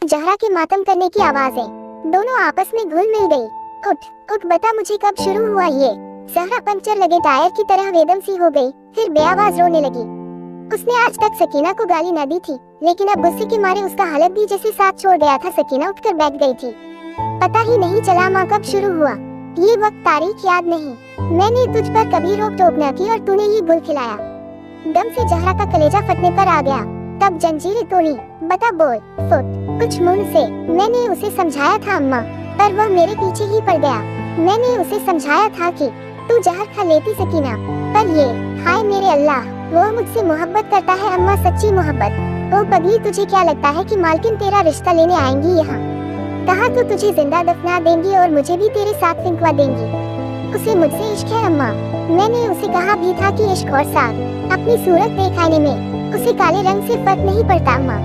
जहरा के मातम करने की आवाजें दोनों आपस में घुल मिल गई। उठ बता, मुझे कब शुरू हुआ ये? जहरा पंक्चर लगे टायर की तरह बेदम सी हो गई, फिर बेआवाज रोने लगी। उसने आज तक सकीना को गाली न दी थी, लेकिन अब गुस्से के मारे उसका हालत भी जैसे साथ छोड़ गया था। सकीना उठकर बैठ गई थी। पता ही नहीं चला माँ कब शुरू हुआ ये वक्त, तारीख याद नहीं। मैंने तुझ पर कभी रोक टोक न की और तूने ये गुल खिलाया। दम से जहरा का कलेजा फटने पर आ गया। तब जंजीरें तोड़ी। बता, बोल फुट कुछ मुंह से। मैंने उसे समझाया था अम्मा, पर वह मेरे पीछे ही पड़ गया। मैंने उसे समझाया था कि तू जहर खा लेती सकीना, पर ये, हाय मेरे अल्लाह, वो मुझसे मोहब्बत करता है अम्मा, सच्ची मोहब्बत। ओ पगली, तुझे क्या लगता है कि मालकिन तेरा रिश्ता लेने आएंगी यहाँ? कहा तो तुझे जिंदा दफना देंगी और मुझे भी तेरे साथ फिंकवा देंगी। उसे मुझसे इश्क है अम्मा। मैंने उसे कहा भी था कि इश्क और साथ अपनी सूरत दिखाने में उसे काले रंग से फर्क नहीं पड़ता अम्मा।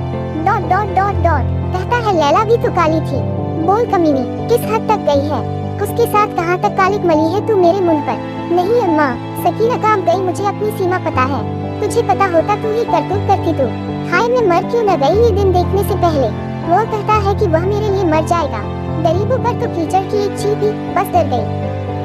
डॉट डॉट डॉट डॉट कहता है लैला भी तो काली थी। बोल कमीनी, किस हद तक गई है? उसके साथ कहाँ तक कालिक मली है तू मेरे मुंह पर? नहीं अम्मा, सकीना काम गई, मुझे अपनी सीमा पता है। तुझे पता होता तू ही करतूत करती तू। हाय, मैं मर क्यों न गई ये दिन देखने से पहले? वो कहता है कि वह मेरे लिए मर जाएगा। गरीबों पर तो कीचड़ की एक चींटी बस डर गई,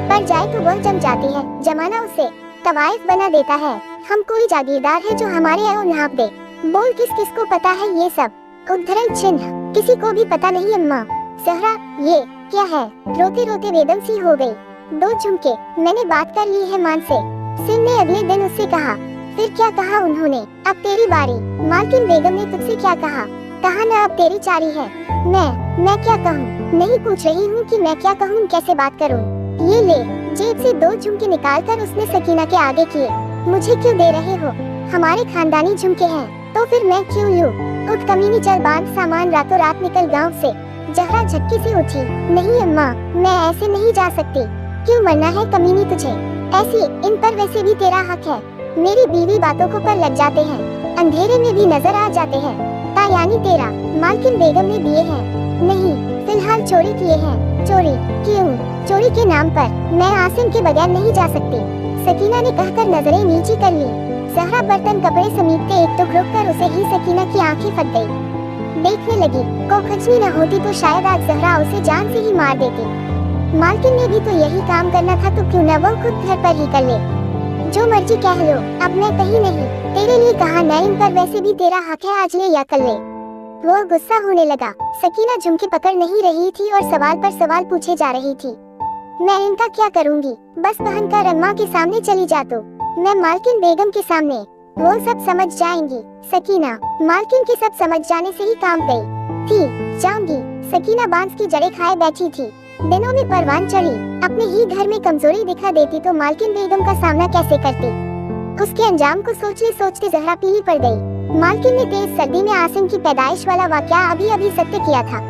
पर जाए तो वह जम जाती है। जमाना उसे तवाइफ बना देता है। हम कोई जागीरदार है जो हमारे आयो नाप दे? बोल, किस किस को पता है ये सब? उद्धरण चिन्ह किसी को भी पता नहीं अम्मा। जहरा, ये क्या है? रोते रोते बेदम सी हो गई। 2 झुमके मैंने बात कर ली है मान से। सिर ने अगले दिन उससे कहा। फिर क्या कहा उन्होंने? अब तेरी बारी। मालकिन बेगम ने तुझसे क्या कहा? कहा ना अब तेरी चारी है। मैं क्या कहूँ? नहीं पूछ रही हूँ कि मैं क्या कहूँ, कैसे बात करूँ। ये ले। जेब से 2 झुमके निकालकर उसने सकीना के आगे किए। मुझे क्यों दे रहे हो? हमारे खानदानी झुमके हैं। तो फिर मैं क्यों लूं? उठ कमीनी, चल बांध सामान, रातों रात निकल गाँव से। जहरा झटके से उठी। नहीं अम्मा, मैं ऐसे नहीं जा सकती। क्यों मरना है कमीनी तुझे? ऐसी इन पर वैसे भी तेरा हक है। मेरी बीवी बातों को पर लग जाते हैं, अंधेरे में भी नजर आ जाते हैं। यानी तेरा मालकिन बेगम ने दिए हैं? नहीं, फिलहाल चोरी किए हैं। चोरी? क्यों? चोरी के नाम पर मैं आसिम के बगैर नहीं जा सकती। सकीना ने कहकर नजरें नीची कर ली। जहरा बर्तन कपड़े समेटते एक टुक रुक कर उसे ही सकीना की आंखें फट गई। देखने लगी। कोखजनी न होती तो शायद आज जहरा उसे जान से ही मार देती। मालकिन ने भी तो यही काम करना था, तो क्यों न वो खुद घर पर ही कर ले। जो मर्जी कह लो, अब मैं कहीं नहीं। तेरे लिए कहा न, इन पर वैसे भी तेरा हक है, आज ले या कल ले। वो गुस्सा होने लगा। सकीना झुमके पकड़ नहीं रही थी और सवाल पर सवाल पूछे जा रही थी। मैं इनका क्या करूंगी? बस पहन कर अम्मा के सामने चली जा तो। मैं मालकिन बेगम के सामने, वो सब समझ जाएंगी। सकीना, मालकिन के सब समझ जाने से ही काम गई थी। जाऊंगी। सकीना बांस की जड़ें खाए बैठी थी। दिनों में परवान चढ़ी। अपने ही घर में कमजोरी दिखा देती तो मालकिन बेगम का सामना कैसे करती? उसके अंजाम को सोचते सोचते जहरा पीली पड़ गई। मालकिन ने तेज सर्दी में आसिम की पैदाइश वाला वाकया अभी सत्य किया था।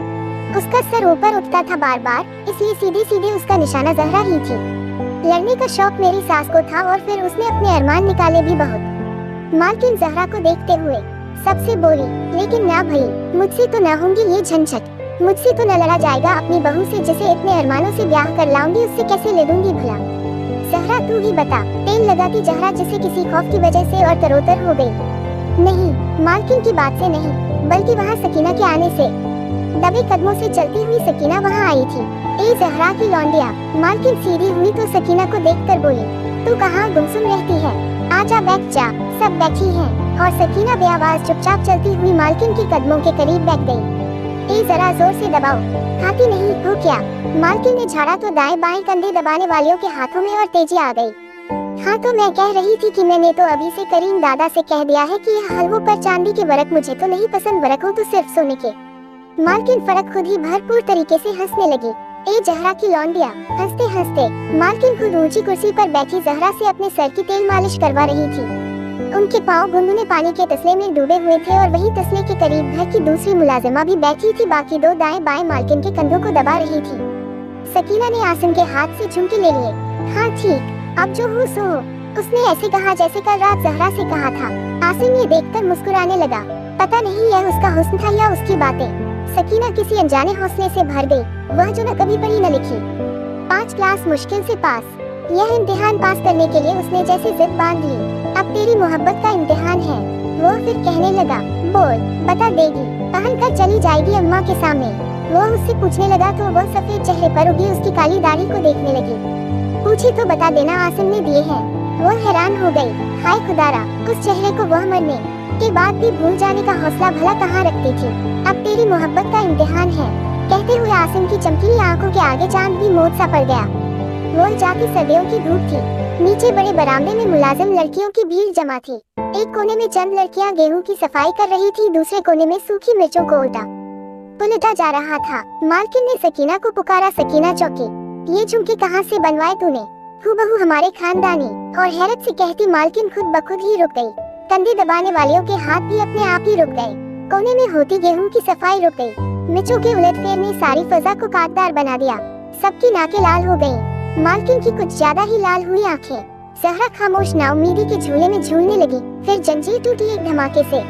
उसका सर ऊपर उठता था बार बार, इसलिए सीधे सीधे उसका निशाना जहरा ही थी। लड़ने का शौक मेरी सास को था और फिर उसने अपने अरमान निकाले भी बहुत। मालकिन जहरा को देखते हुए सबसे बोली, लेकिन ना भई, मुझसे तो ना होंगी ये झंझट। मुझसे तो न लड़ा जाएगा अपनी बहू से, जिसे इतने अरमानों से ब्याह कर लाऊंगी, उससे कैसे ले दूंगी भला? जहरा, तू ही बता। तेल लगाती जहरा जिसे किसी खौफ की वजह से और तरोतर हो गई। नहीं, मालकिन की बात से नहीं, बल्कि वहाँ सकीना के आने से। दबे कदमों से चलती हुई सकीना वहाँ आई थी। ए जहरा की लौंडिया। मालकिन सीधी हुई तो सकीना को देखकर बोली, तू कहाँ गुमसुम रहती है? आजा बैठ जा। सब बैठी हैं और सकीना बेआवाज चुपचाप चलती हुई मालकिन के कदमों के करीब बैठ गई। ए जरा जोर से दबाओ। खाती नहीं हो क्या? मालकिन ने झाड़ा तो दाएं बाएं कंधे दबाने वालियों के हाथों में और तेजी आ गई। हाँ तो मैं कह रही थी कि मैंने तो अभी से करीम दादा से कह दिया है कि यह हलवों पर चांदी के वरक मुझे तो नहीं पसंद, वरक हो तो सिर्फ सोने के। मालकिन फरक खुद ही भरपूर तरीके से हंसने लगी। ए जहरा की लौंडिया। हंसते हंसते मालकिन खुद ऊंची कुर्सी पर बैठी जहरा से अपने सर की तेल मालिश करवा रही थी। उनके पाँव गुनगुने पानी के तसले में डूबे हुए थे और वही तसले के करीब घर की दूसरी मुलाजिमा भी बैठी थी, बाकी 2 दाएं बाएं मालकिन के कंधों को दबा रही थी। सकीना ने आसिम के हाथ से झुमके ले लिए। हाँ ठीक, अब जो हो सो हो। उसने ऐसे कहा जैसे कल रात जहरा से कहा था। आसिम ये देखकर मुस्कुराने लगा। पता नहीं यह उसका हुस्न था या उसकी बातें। सकीना किसी अनजाने हौसले से भर गई, वह जो न कभी पढ़ी न लिखी। 5 क्लास मुश्किल से पास, यह इम्तिहान पास करने के लिए उसने जैसे जिद बांध ली। अब तेरी मोहब्बत का इम्तिहान है। वो फिर कहने लगा, बोल, बता देगी? पहन कर चली जाएगी अम्मा के सामने। वो उससे पूछने लगा तो वह सफेद चेहरे पर उगी उसकी काली दाढ़ी को देखने लगी। पूछी तो बता देना आसिम ने दिए हैं। वो हैरान हो गई। हाय खुदारा, उस चेहरे को वह मरने के बाद भी भूल जाने का हौसला भला कहाँ रखती थी। अब तेरी मोहब्बत का इम्तिहान है, कहते हुए आसिम की चमकीली आंखों के आगे चांद भी मोड़ सा पड़ गया। वो जाती सर्दियों की धूप थी। नीचे बड़े बरामदे में मुलाजिम लड़कियों की भीड़ जमा थी। एक कोने में चंद लड़कियां गेहूं की सफाई कर रही थी, दूसरे कोने में सूखी मिर्चों को पुलटा जा रहा था। मालकिन ने सकीना को पुकारा, सकीना चौकी, ये झुमके कहाँ से बनवाए तूने? हूबहू हमारे खानदानी। और हैरत से कहती मालकिन खुद ब खुद ही रुक गई। कंधे दबाने वालों के हाथ भी अपने आप ही रुक गए। कोने में होती गेहूं की सफाई रुक गई। मिर्चों के उलटफेर ने सारी फजा को काटदार बना दिया। सबकी नाकें लाल हो गईं। मालकिन की कुछ ज्यादा ही लाल हुई आंखें। जहरा खामोश नाउमीदी के झूले में झूलने लगी। फिर जंजीर टूटी एक धमाके से।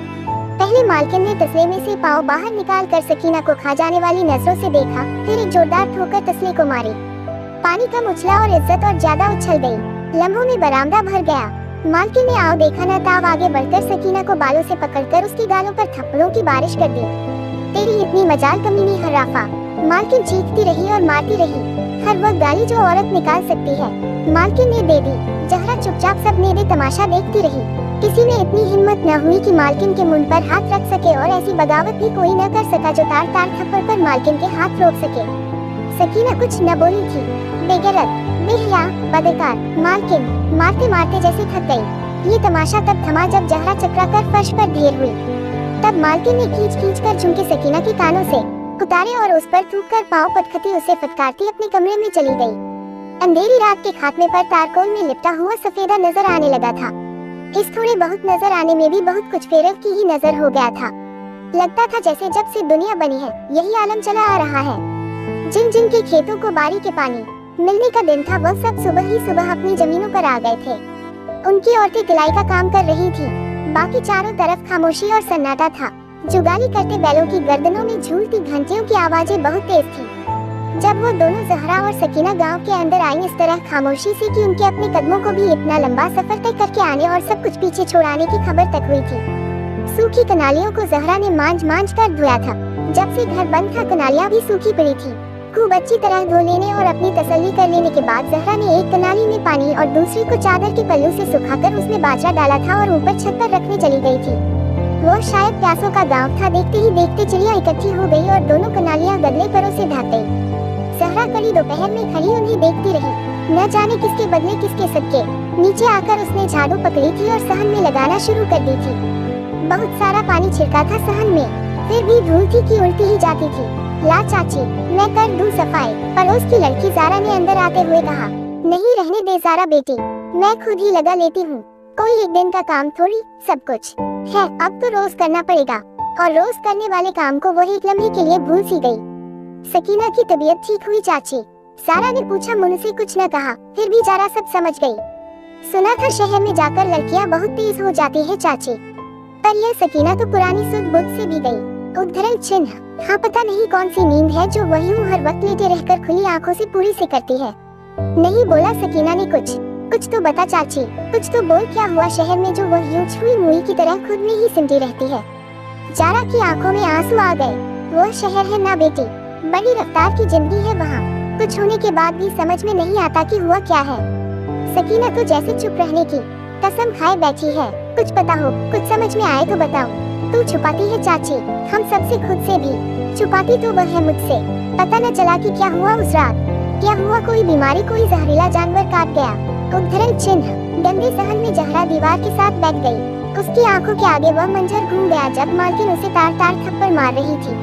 पहले मालकिन ने तसले में से पाँव बाहर निकाल कर सकीना को खा जाने वाली नजरों से देखा, फिर एक जोरदार ठोकर तसले को मारी। पानी कम उछला और इज्जत और ज्यादा उछल गई। लम्हों में बरामदा भर गया। मालकिन ने आओ देखा न ताव आगे बढ़कर सकीना को बालों से पकड़कर उसकी गालों पर थप्पड़ों की बारिश कर दी। तेरी इतनी मजाल कमीनी हर्राफा। मालकिन चीखती रही और मारती रही, हर वह गाली जो औरत निकाल सकती है। मालकिन ने दे दी। जहरा चुपचाप सब नेड़े तमाशा देखती रही। किसी ने इतनी हिम्मत न हुई कि मालकिन के मुंह पर हाथ रख सके और ऐसी बगावत भी कोई न कर सका जो तार तार थप्पड़ पर मालकिन के हाथ रोक सके। सकीना कुछ न बोली थी। बेगैरत, बेहया, बदकार। मालकिन मारते मारते जैसे थक गई। ये तमाशा तब थमा जब जहरा चकरा कर फर्श पर ढेर हुई। तब मालकिन ने खींच खींच कर झुमके सकीना के कानों से उतारे और उस पर थूक कर पाँव पटखती उसे फटकारती अपने कमरे में चली गई। अंधेरी रात के खात्मे पर तारकोल में लिपटा हुआ सफेदा नजर आने लगा था। इस थोड़े बहुत नजर आने में भी बहुत कुछ फेरव की ही नजर हो गया था। लगता था जैसे जब से दुनिया बनी है यही आलम चला आ रहा है। जिन जिन के खेतों को बारी के पानी मिलने का दिन था वह सब सुबह ही सुबह अपनी जमीनों पर आ गए थे। उनकी औरतें सिलाई का काम कर रही थी। बाकी चारों तरफ खामोशी और सन्नाटा था। जुगाली करते बैलों की गर्दनों में झूलती घंटियों की आवाजें बहुत तेज थी। जब वो दोनों जहरा और सकीना गांव के अंदर आई इस तरह खामोशी से कि उनके अपने कदमों को भी इतना लंबा सफर तय करके आने और सब कुछ पीछे छोड़ाने की खबर तक हुई थी। सूखी कनालियों को जहरा ने मांझ मांझ कर धोया था। जब से घर बंद था कनालियां भी सूखी पड़ी थी। खूब अच्छी तरह धो लेने और अपनी तसल्ली कर लेने के बाद जहरा ने एक कनाली में पानी और दूसरी को चादर के पल्लू से सुखाकर उसमें बाजरा डाला था और ऊपर छत पर रखने चली गई थी। वो शायद प्यासों का गांव था। देखते ही देखते चिड़िया इकट्ठी हो गई और दोनों कनालियां गदले परों से ढक गई। जहरा कड़ी दोपहर में खड़ी उन्हें देखती रही। न जाने किसके बदले किसके सदके। नीचे आकर उसने झाड़ू पकड़ी थी और सहन में लगाना शुरू कर दी थी। बहुत सारा पानी छिड़का था सहन में, फिर भी धूल थी कि उल्टी ही जाती थी। ला चाची, मैं कर दूं सफाई, पड़ोस की लड़की जारा ने अंदर आते हुए कहा। नहीं रहने दे जारा बेटी, मैं खुद ही लगा लेती हूँ। कोई एक दिन का काम थोड़ी, सब कुछ है अब तो रोज करना पड़ेगा। और रोज करने वाले काम को वही एक लम्हे के लिए भूल सी गई। सकीना की तबीयत ठीक हुई चाची? सारा ने पूछा। मुझसे कुछ न कहा, फिर भी जारा सब समझ गई। सुना था शहर में जाकर लड़कियां बहुत तेज हो जाती है चाची, पर यह सकीना तो पुरानी सुध बुध से भी गई। उद्धरण चिन्ह। हाँ, पता नहीं कौन सी नींद है जो वही हर वक्त लेटे रहकर खुली आंखों से पूरी से करती है। नहीं बोला सकीना ने कुछ तो बता चाची, कुछ तो बोल। क्या हुआ शहर में जो वह यूं छुई मुई की तरह खुद में ही सिमटी रहती है? जारा की आंखों में आंसू आ गए। वो शहर है ना बेटी, बड़ी रफ्तार की जिंदगी है वहाँ। कुछ होने के बाद भी समझ में नहीं आता कि हुआ क्या है। सकीना तो जैसे चुप रहने की कसम खाए बैठी है। कुछ पता हो, कुछ समझ में आए तो बताओ। तू छुपाती है चाची, हम सबसे, खुद से भी छुपाती तो वह है मुझसे। पता न चला कि क्या हुआ उस रात। क्या हुआ, कोई बीमारी, कोई जहरीला जानवर काट गया? उद्धरण चिन्ह। गंदे सहन में जहरा दीवार के साथ बैठ गई। उसकी आंखों के आगे वह मंजर घूम गया जब मालकिन उसे तार तार थप्पड़ मार रही थी।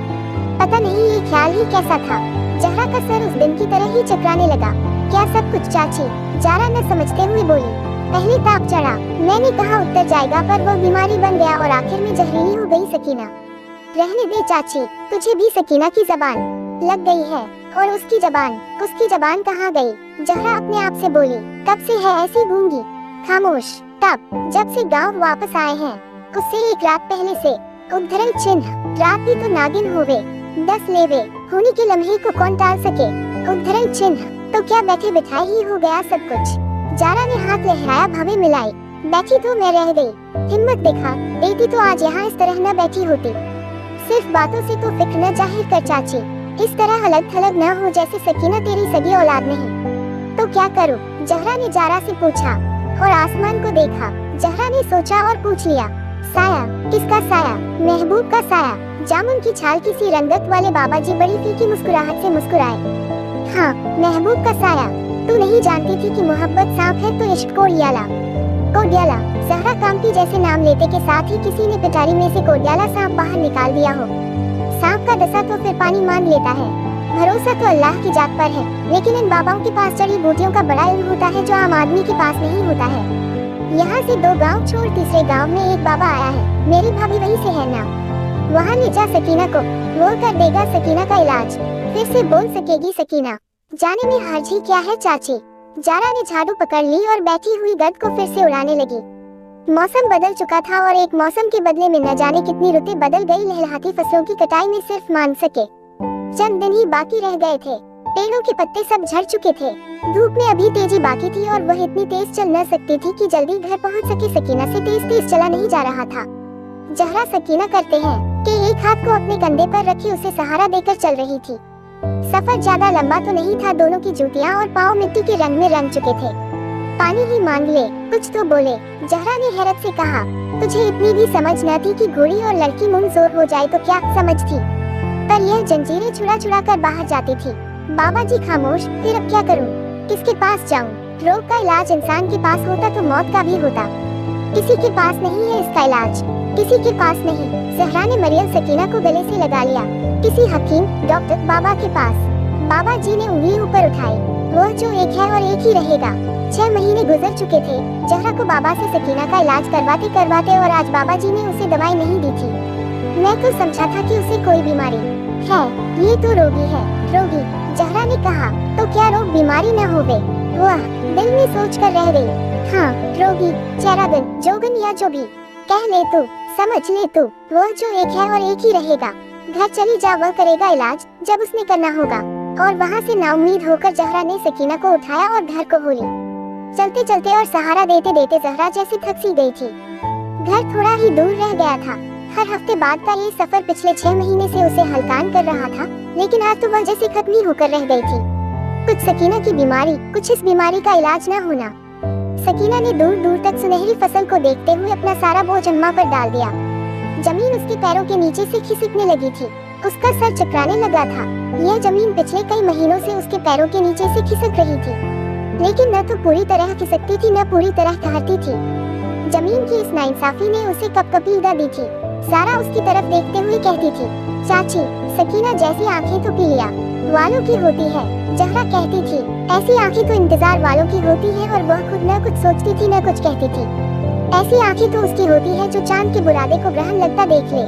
पता नहीं ये ख्याल ही कैसा था। जहरा का सर उस दिन की तरह ही चकराने लगा। क्या सब कुछ चाची? जारा न समझते हुए बोली। पहले ताप चढ़ा, मैंने कहा उतर जाएगा, पर वो बीमारी बन गया और आखिर में जहरीली हो गई सकीना। रहने दे चाची, तुझे भी सकीना की जबान लग गई है। और उसकी जबान कहाँ गई? जहरा अपने आप से बोली। कब से है ऐसी गूंगी खामोश? तब जब से गांव वापस आए हैं, उससे एक रात पहले से। उद्धरण चिन्ह। रात भी तो नागिन होवे, 10 लेवे होने के लम्हे को कौन टाल सके? उद्धरण चिन्ह। तो क्या बैठे बिठाए ही हो गया सब कुछ? जारा ने हाथ लहराया, भवें मिलाई। बैठी तो मैं रह गई। हिम्मत दिखा देती तो आज यहाँ इस तरह न बैठी होती। सिर्फ बातों से तो फिक्र न जाहिर कर चाची, इस तरह अलग थलग न हो जैसे सकीना तेरी सगी औलाद नहीं। तो क्या करूं? जहरा ने जारा से पूछा और आसमान को देखा। जहरा ने सोचा और पूछ लिया, साया? किसका साया? महबूब का साया। जामुन की छाल की सी रंगत वाले बाबा जी बड़ी फीकी मुस्कुराहट से मुस्कुराए। हाँ, महबूब का साया। तू नहीं जानती थी कि मोहब्बत सांप है तो इश्क कोडियाला। कोडियाला। जहरा कांपी जैसे नाम लेते के साथ ही किसी ने पिटारी में से कोडियाला सांप बाहर निकाल दिया हो। सांप का दसा तो फिर पानी मान लेता है। भरोसा तो अल्लाह की जात पर है, लेकिन इन बाबाओं के पास जड़ी बूटियों का बड़ा इल्म होता है जो आम आदमी के पास नहीं होता है। यहाँ से 2 गांव छोड़ तीसरे गांव में एक बाबा आया है, मेरी भाभी वहीं से है ना। वहाँ ले जा सकीना को, वो कर देगा सकीना का इलाज। फिर से बोल सकेगी सकीना। जाने में हर्ज ही क्या है चाची। जारा ने झाड़ू पकड़ ली और बैठी हुई गद को फिर से उड़ाने लगी। मौसम बदल चुका था और एक मौसम के बदले में न जाने कितनी रुतें बदल गई। लहलहाती फसलों की कटाई में सिर्फ मान सके चंद दिन ही बाकी रह गए थे। पेड़ों के पत्ते सब झड़ चुके थे। धूप में अभी तेजी बाकी थी और वह इतनी तेज चल न सकती थी कि जल्दी घर पहुंच सके। सकीना से तेज चला नहीं जा रहा था। जहरा सकीना करते हैं कि एक हाथ को अपने कंधे पर रखे उसे सहारा देकर चल रही थी। सफर ज्यादा लंबा तो नहीं था। दोनों की जूतियां और पाँव मिट्टी के रंग में रंग चुके थे। पानी ही मांग ले, कुछ तो बोले। जहरा ने हैरत से कहा, तुझे इतनी भी समझ न थी कि घोड़ी और लड़की मुंह जोर हो जाए तो क्या समझ थी? पर यह जंजीरें छुड़ा कर बाहर जाती थी। बाबा जी खामोश। फिर अब क्या करूं? किसके पास जाऊं? रोग का इलाज इंसान के पास होता तो मौत का भी होता। किसी के पास नहीं है इसका इलाज, किसी के पास नहीं। जहरा ने मरियम सकीना को गले से लगा लिया। किसी हकीम, डॉक्टर, बाबा के पास। बाबा जी ने उंगली ऊपर उठाई। वह जो एक है और एक ही रहेगा। 6 महीने गुजर चुके थे जहरा को बाबा से सकीना का इलाज करवाते और आज बाबा जी ने उसे दवाई नहीं दी थी। मैं तो समझा था कि उसे कोई बीमारी है। ये तो रोगी है। रोगी? जहरा ने कहा, तो क्या रोग बीमारी न होवे? वाह, दिल में सोच कर रह गई। हाँ, रोगी, चेरागन, जोगन या जो भी कह ले तू, समझ ले तू। वह जो एक है और एक ही रहेगा। घर चली जा, वह करेगा इलाज जब उसने करना होगा। और वहाँ से नाउम्मीद होकर जहरा ने सकीना को उठाया और घर को होली। चलते चलते और सहारा देते देते जहरा जैसे थक सी गई थी। घर थोड़ा ही दूर रह गया था। हर हफ्ते बाद का ये सफर पिछले 6 महीने से उसे हलकान कर रहा था, लेकिन आज तो वह जैसे खत्म ही होकर रह गई थी। कुछ सकीना की बीमारी, कुछ इस बीमारी का इलाज न होना। सकीना ने दूर दूर तक सुनहरी फसल को देखते हुए अपना सारा बोझ अम्मा पर डाल दिया। जमीन उसके पैरों के नीचे से खिसकने लगी थी। उसका सर चकराने लगा था। यह जमीन पिछले कई महीनों से उसके पैरों के नीचे से खिसक रही थी, लेकिन न तो पूरी तरह खिसकती थी न पूरी तरह ठहरती थी। जमीन की इस नाइंसाफी ने उसे कपकपी दा दी थी। सारा उसकी तरफ देखते हुए कहती थी, चाची, सकीना जैसी आंखें तो पीलिया वालों की होती है। जहरा कहती थी, ऐसी आंखें तो इंतजार वालों की होती है। और वह खुद न कुछ सोचती थी न कुछ कहती थी। ऐसी आंखें तो उसकी होती है जो चांद के बुरादे को ग्रहण लगता देख ले।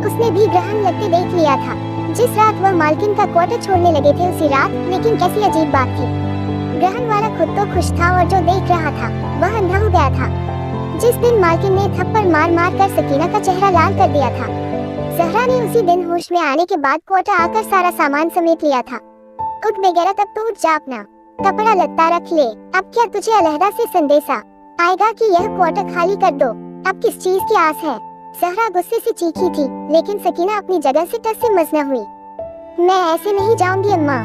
उसने भी ग्रहण लगते देख लिया था। जिस रात वह मालकिन का क्वार्टर छोड़ने लगे थे उसी रात। लेकिन कैसी अजीब बात थी, ग्रहण वाला खुद तो खुश था और जो देख रहा था वह अंधा हो गया था। जिस दिन मालकिन ने थप्पड़ मार मार कर सकीना का चेहरा लाल कर दिया था, जहरा ने उसी दिन होश में आने के बाद क्वार्टर आकर सारा सामान समेट लिया था। उठ बेगैरत, अब तो उठ जा, अपना कपड़ा लत्ता रख ले। अब क्या तुझे अलहदा से संदेशा आएगा कि यह क्वार्टर खाली कर दो? अब किस चीज की आस है? जहरा गुस्से से चीखी थी, लेकिन सकीना अपनी जगह से टस से मस न हुई। मैं ऐसे नहीं जाऊंगी अम्मा।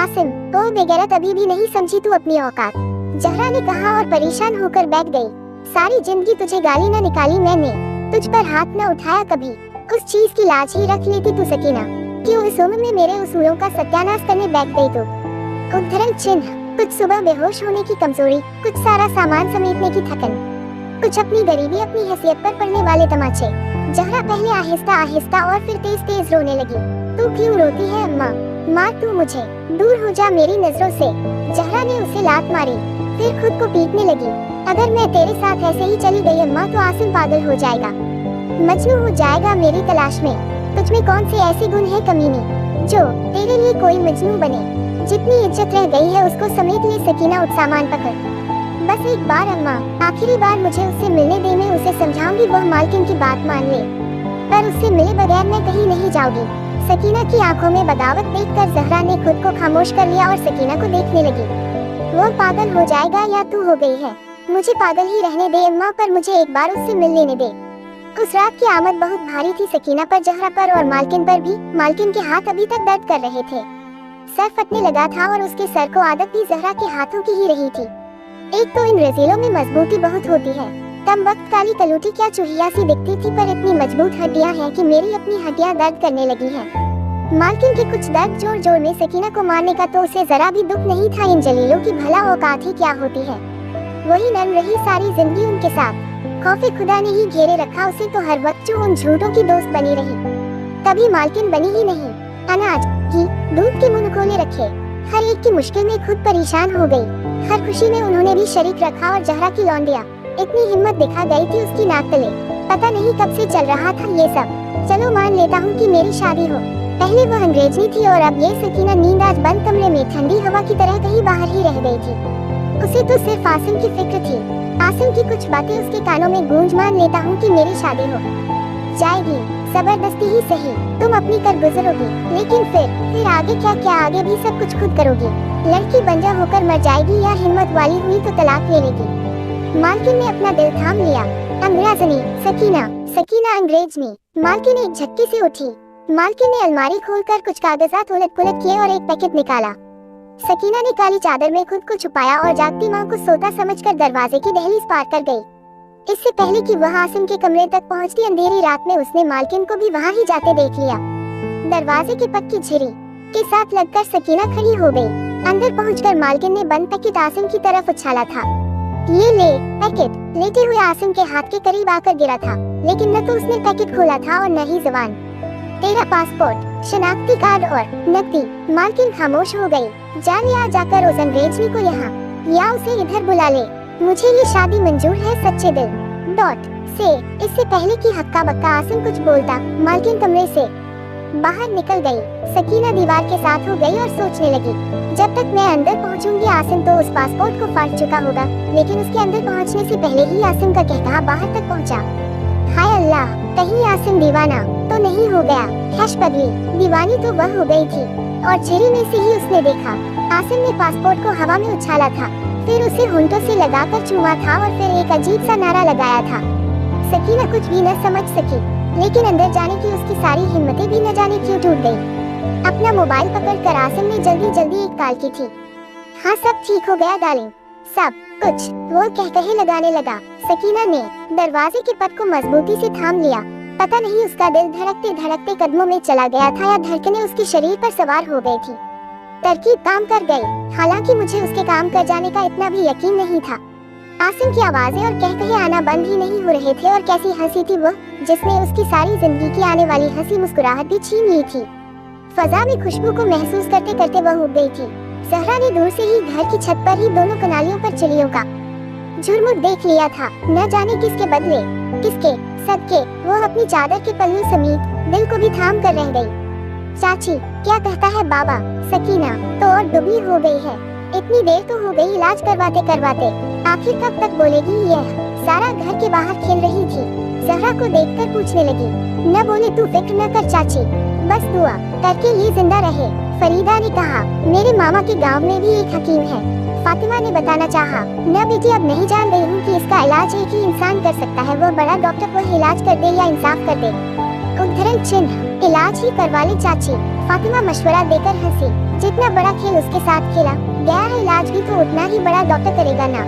आसिम, ओ बेगैरत, अभी भी नहीं समझी तू अपनी औकात? जहरा ने कहा और परेशान होकर बैठ गई। सारी जिंदगी तुझे गाली न निकाली मैंने, तुझ पर हाथ न उठाया कभी। उस चीज की लाज ही रख लेती तू सकीना। क्यों इस उम्र में मेरे उसूलों का सत्यानाश करने बैठ गई तू? उद्धरण चिन्ह, कुछ सुबह बेहोश होने की कमजोरी, कुछ सारा सामान समेटने की थकन, कुछ अपनी गरीबी अपनी हैसियत पर पड़ने वाले तमाचे। जहरा पहले आहिस्ता आहिस्ता और फिर तेज तेज रोने लगी। तू क्यों रोती है अम्मा? मार तू मुझे, दूर हो जा मेरी नजरों से। जहरा ने उसे लात मारी, फिर खुद को पीटने लगी। अगर मैं तेरे साथ ऐसे ही चली गई अम्मा तो आसिम पागल हो जाएगा, मजनू हो जाएगा मेरी तलाश में। तुझमें कौन से ऐसे गुण है कमीनी जो तेरे लिए कोई मजनू बने? जितनी इज्जत रह गई है उसको समेट ले सकीना, उठ सामान पकड़। बस एक बार अम्मा, आखिरी बार मुझे उससे मिलने दे। मैं उसे समझाऊंगी वह मालकिन की बात मान ले, पर उससे मिले बगैर मैं कहीं नहीं जाऊंगी। सकीना की आंखों में बगावत देखकर जहरा ने खुद को खामोश कर लिया और सकीना को देखने लगी। वो पागल हो जाएगा या तू हो गई है? मुझे पागल ही रहने दे अम्मा, पर मुझे एक बार उससे मिल लेने दे। उस रात की आमद बहुत भारी थी सकीना पर, जहरा पर और मालकिन पर भी। मालकिन के हाथ अभी तक दर्द कर रहे थे, सर फटने लगा था और उसके सर को आदत भी जहरा के हाथों की ही रही थी। एक तो इन रजीलों में मजबूती बहुत होती है। तब वक्त काली कलूटी क्या चुहिया सी दिखती थी, पर इतनी मजबूत हड्डियां हैं कि मेरी अपनी हड्डियां दर्द करने लगी हैं। मालकिन के कुछ दर्द जोर जोर में सकीना को मारने का तो उसे जरा भी दुख नहीं था। इन जलीलों की भला औकात ही क्या होती है। वही नर्म रही सारी जिंदगी उनके साथ। खौफे खुदा ने ही घेरे रखा उसे तो हर वक्त जो उन झूठों की दोस्त बनी रही। कभी मालकिन बनी ही नहीं। अनाज, घी, दूध के मुंह खोले रखे, हर एक की मुश्किल में खुद परेशान हो गई। हर खुशी में उन्होंने भी शरीक रखा और जहरा की लौंडिया इतनी हिम्मत दिखा गई थी उसकी नाक तले। पता नहीं कब से चल रहा था ये सब। चलो मान लेता हूँ कि मेरी शादी हो। पहले वो अंग्रेजनी थी और अब ये सकीना नींद आज बंद कमरे में ठंडी हवा की तरह कहीं बाहर ही रह गई थी। उसे तो सिर्फ आसिम की फिक्र थी। आसिम की कुछ बातें उसके कानों में गूंज। मान लेता हूँ कि मेरी शादी हो जाएगी, जबरदस्ती ही सही, तुम अपनी कर गुजरोगी, लेकिन फिर आगे क्या आगे भी सब कुछ खुद करोगी। लड़की बंजा होकर मर जाएगी या हिम्मत वाली हुई तो तलाक ले लेगी। मालकिन ने अपना दिल थाम लिया। अंग्रेजनी, सकीना अंग्रेजनी। मालकिन एक झटके से उठी। मालकिन ने अलमारी खोलकर कुछ कागजात उलट पुलट किए और एक पैकेट निकाला। सकीना ने काली चादर में खुद को छुपाया और जागती माँ को सोता समझकर दरवाजे की दहलीज पार कर गई। इससे पहले कि वह आसिम के कमरे तक पहुंचती, अंधेरी रात में उसने मालकिन को भी वहां ही जाते देख लिया। दरवाजे के पक्की झिरी के साथ लगकर सकीना खड़ी हो गई। अंदर पहुंचकर मालकिन ने बंद पैकेट आसिम की तरफ उछाला था। ये ले पैकेट। लेटे हुए आसिम के हाथ के करीब आकर गिरा था, लेकिन न तो उसने पैकेट खोला था और न ही जुबान। तेरा पासपोर्ट, शनाख्ती कार्ड और नकदी। मालकिन खामोश हो गई। जा लिया जाकर उस अंग्रेजनी को यहाँ, या उसे इधर बुला ले। मुझे ये शादी मंजूर है सच्चे दिल से। इससे पहले कि हक्का बक्का आसिम कुछ बोलता, मालकिन कमरे से बाहर निकल गई। सकीना दीवार के साथ हो गई और सोचने लगी, जब तक मैं अंदर पहुंचूंगी आसिम तो उस पासपोर्ट को फाड़ चुका होगा। लेकिन उसके अंदर पहुंचने से पहले ही आसिम का कहकहा बाहर तक पहुंचा। हाय अल्लाह, कहीं आसिम दीवाना तो नहीं हो गया। हैश पगली, दीवानी तो वह हो गई थी। और झिरी में से ही उसने देखा, आसिम ने पासपोर्ट को हवा में उछाला था, फिर उसे होंठों से लगाकर चूमा था और फिर एक अजीब सा नारा लगाया था। सकीना कुछ भी न समझ सकी, लेकिन अंदर जाने की उसकी सारी हिम्मतें भी न जाने क्यों टूट गई। अपना मोबाइल पकड़कर आसिम ने जल्दी एक कॉल की थी। हाँ, सब ठीक हो गया डार्लिंग, सब कुछ, वो कहे लगाने लगा। सकीना ने दरवाजे के पट को मजबूती से थाम लिया। पता नहीं उसका दिल धड़कते धड़कते कदमों में चला गया था या धड़कनें उसके शरीर पर सवार हो गई थी। तरकीब काम कर गई, हालांकि मुझे उसके काम कर जाने का इतना भी यकीन नहीं था। आसिम की आवाजें और कहे आना बंद ही नहीं हो रहे थे। और कैसी हंसी थी वो, जिसने उसकी सारी जिंदगी की आने वाली हंसी मुस्कुराहट भी छीन ली थी। फजा में खुशबू को महसूस करते करते वह उब गई थी। जहरा ने दूर से ही घर की छत पर ही दोनों कनालियों पर चिड़ियों का झुरमुट देख लिया था। न जाने किसके बदले, किसके सदके वो अपनी चादर के पल्लू समेत दिल को भी थाम कर रह गई। चाची, क्या कहता है बाबा? सकीना तो और दुबली हो गई है। इतनी देर तो हो गई इलाज करवाते, आखिर कब तक बोलेगी यह? सारा घर के बाहर खेल रही थी। जहरा को देखकर पूछने लगी, न बोले तू फिक्र न कर चाची, बस दुआ करके ये जिंदा रहे। फरीदा ने कहा, मेरे मामा के गांव में भी एक हकीम है। फातिमा ने बताना चाहा, न बेटी अब नहीं जान रही हूँ कि इसका इलाज एक ही इंसान कर सकता है। वो बड़ा डॉक्टर वह इलाज कर दे या इंसाफ कर दे। उद्धरण चिन्ह, इलाज ही करवा ले चाची। फातिमा मशवरा देकर हंसी। जितना बड़ा खेल उसके साथ खेला गया है, इलाज भी तो उतना ही बड़ा डॉक्टर करेगा ना।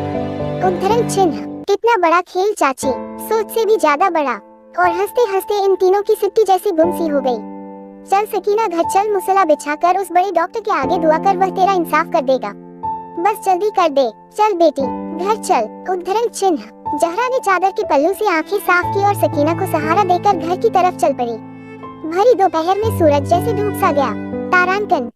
उद्धरण चिन्ह, कितना बड़ा खेल चाची, सोच से भी ज्यादा बड़ा। और हंसते हंसते इन तीनों की सिट्टी जैसी गुमसी हो गई। चल सकीना घर चल, मुसला बिछाकर उस बड़े डॉक्टर के आगे दुआ कर, वह तेरा इंसाफ कर देगा। बस जल्दी कर दे, चल बेटी घर चल। उद्धरण चिन्ह, जहरा ने चादर के पल्लू से आंखें साफ की और सकीना को सहारा देकर घर की तरफ चल पड़ी। भरी दोपहर में सूरज जैसे डूब सा गया। तारांकन